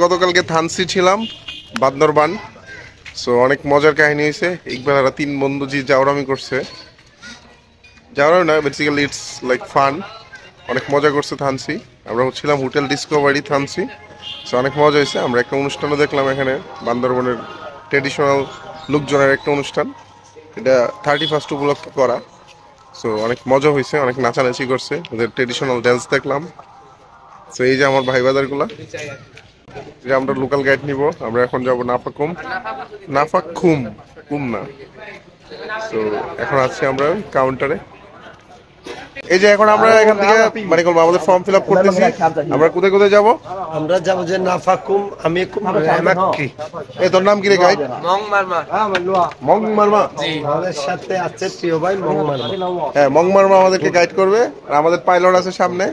গতকালকে থানসি ছিলাম বান্দরবান। সো অনেক মজার কাহিনী হয়েছে। ইকবাল আর 3 বন্ধু যে জাউরামি করছে, জাউরামি না বেসিক্যালি ইটস লাইক ফান। অনেক মজা করছে থানসি। আমরা ছিলাম হোটেল ডিসকভারি থানসি। সো অনেক মজা হয়েছে। আমরা একটা অনুষ্ঠানও দেখলাম এখানে, বান্দরবানের ট্রেডিশনাল লোকজনের একটা অনুষ্ঠান। এটা 31st উপলক্ষে করা। সো অনেক মজা হয়েছে, অনেক নাচানাচি করছে, ওদের ট্রেডিশনাল ড্যান্স দেখলাম। সো এই যে আমার ভাই বাজারগুলা, যে আমরা লোকাল গাইড নিব। আমরা এখন যাব নাফাখুম, কুম না। তো এখন আছি আমরা কাউন্টারে। এই যে এখন আমরা এখান থেকে মানে আমাদের ফর্ম ফিল আপ করতেছি। আমরা কোথায় কোথায় যাব? আমরা যাব যে নাফাকুম, আমি কুম রেমাক্কি। এই তোর নাম কি রে গাইড? মং মারমা। মং মারমা। জি, আমাদের সাথে আছে প্রিয় ভাই মং মারমা। হ্যাঁ, মং মারমা আমাদেরকে গাইড করবে। আর আমাদের পাইলট আছে সামনে।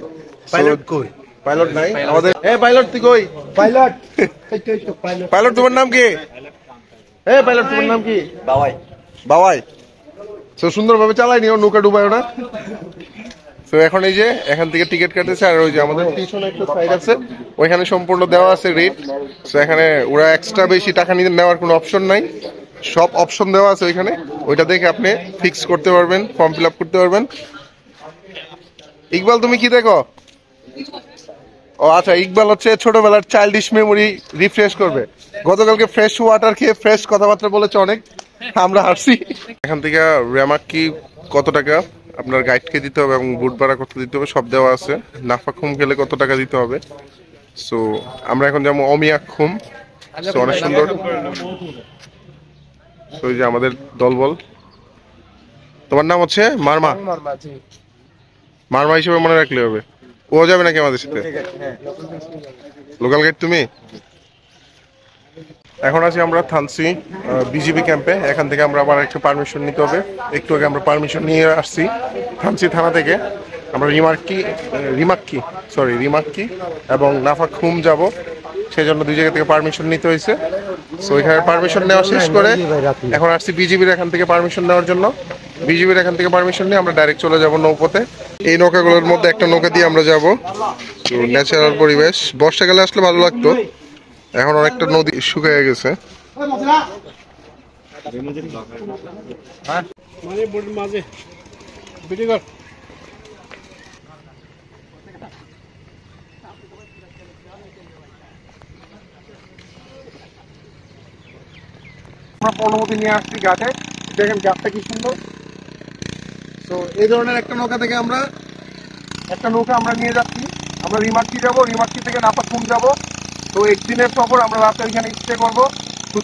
পাইলট কই? পাইলট নাই আমাদের। পাইলট তুই কই? পাইলট এই তো পাইলট। পাইলট তোমার নাম কি? পাইলট তোমার নাম কি? বাবাই। বাবাই। তো সুন্দরভাবে চালাই নিও, নৌকা ডুবায় না। তো এখন এই যে এখান থেকে টিকিট কাটতেছে। আর ওই যে আমাদের পিছনে একটা সাইড আছে, ওইখানে সম্পূর্ণ দেওয়া আছে রেট। তো এখানে ওরা এক্সট্রা বেশি টাকা নিতে নেওয়ার কোনো অপশন নাই, সব অপশন দেওয়া আছে ওইখানে। ওইটা দেখে আপনি ফিক্স করতে পারবেন, ফর্ম ফিল আপ করতে পারবেন। ইকবাল তুমি কি দেখো? ও আচ্ছা, ইকবাল হচ্ছে ছোটবেলার চাইল্ডিশ মেমোরি রিফ্রেশ করবে। গতকালকে ফ্রেশ ওয়াটার খেয়ে ফ্রেশ কথাবার্তা বলেছে অনেক, আমরা হাসছি। এখান থেকে রেমাক্কি কত টাকা আপনার গাইডকে দিতে হবে এবং বুট ভাড়া কত দিতে হবে সব দেওয়া আছে। নাফাখুম গেলে কত টাকা দিতে হবে। সো আমরা এখন যাবো অমিয়াখুম। সো অনেক সুন্দর। সো এই যে আমাদের দলবল। তোমার নাম হচ্ছে মারমা। মারমা হিসেবে মনে রাখলে হবে। ও যাবে নাকি আমাদের সাথে? লোকাল গাইড তুমি? এখন আছি আমরা থানসি বিজিবি ক্যাম্পে। এখান থেকে আমরা আবার একটু পারমিশন নিতে হবে। একটু আগে আমরা পারমিশন নিয়ে আসছি থানসি থানা থেকে। আমরা রিমাক্কি এবং নাফাখুম যাব, সেই জন্য 2 জায়গা থেকে পারমিশন নিতে হয়েছে। সো এখানে পারমিশন নেওয়া শেষ করে এখন আসছি বিজিবির এখান থেকে পারমিশন নেওয়ার জন্য। বিজিবির এখান থেকে পারমিশন নিয়ে আমরা ডাইরেক্ট চলে যাব নৌপথে। এই নৌকাগুলোর মধ্যে একটা নৌকা দিয়ে আমরা যাব। তো ন্যাচারাল পরিবেশ, বর্ষাকালে আসলে ভালো লাগতো। এখন অনেকটা নদী শুকিয়ে গেছে। আমরা অনুমতি নিয়ে আসছি ঘাটে। দেখেন ঘাটটা কি সুন্দর। তো এই ধরনের একটা নৌকা থেকে আমরা নিয়ে যাচ্ছি। আমরা রিমাক্কি যাবো, রিমাক্কি থেকে নাফাখুম যাবো। তো একদিনের সফর, আমরা রাতে এখানে স্টে করবো,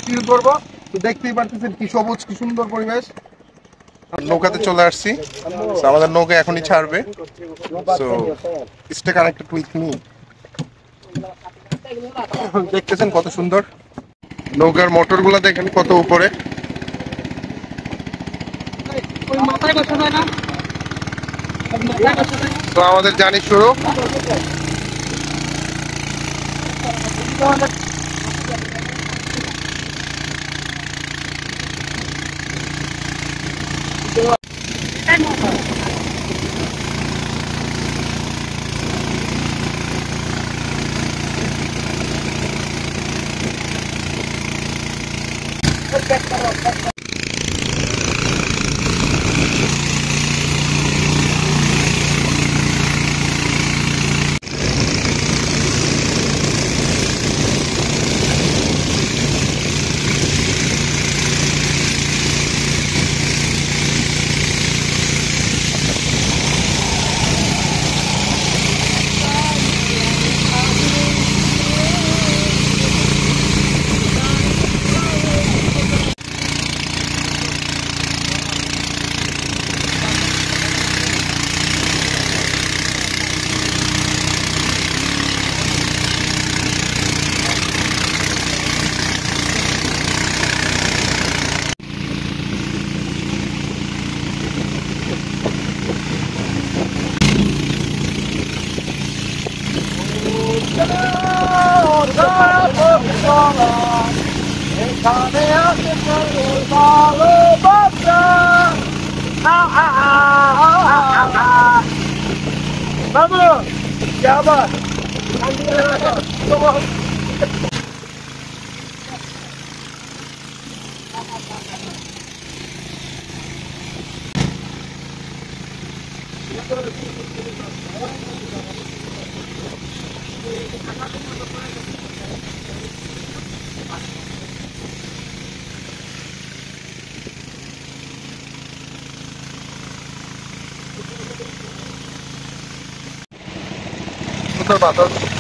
ফিল করবো। তো দেখতেই পারতেছেন কি সবুজ, কি সুন্দর পরিবেশ। নৌকাতে চলে আসছি। আমাদের নৌকা এখনই ছাড়বে। So stay connected with me. দেখতেছেন কত সুন্দর নৌকার মোটরগুলো, দেখেন কত উপরে। তো আমাদের জার্নি শুরু। Vamos! Ya va! পাথর পাথর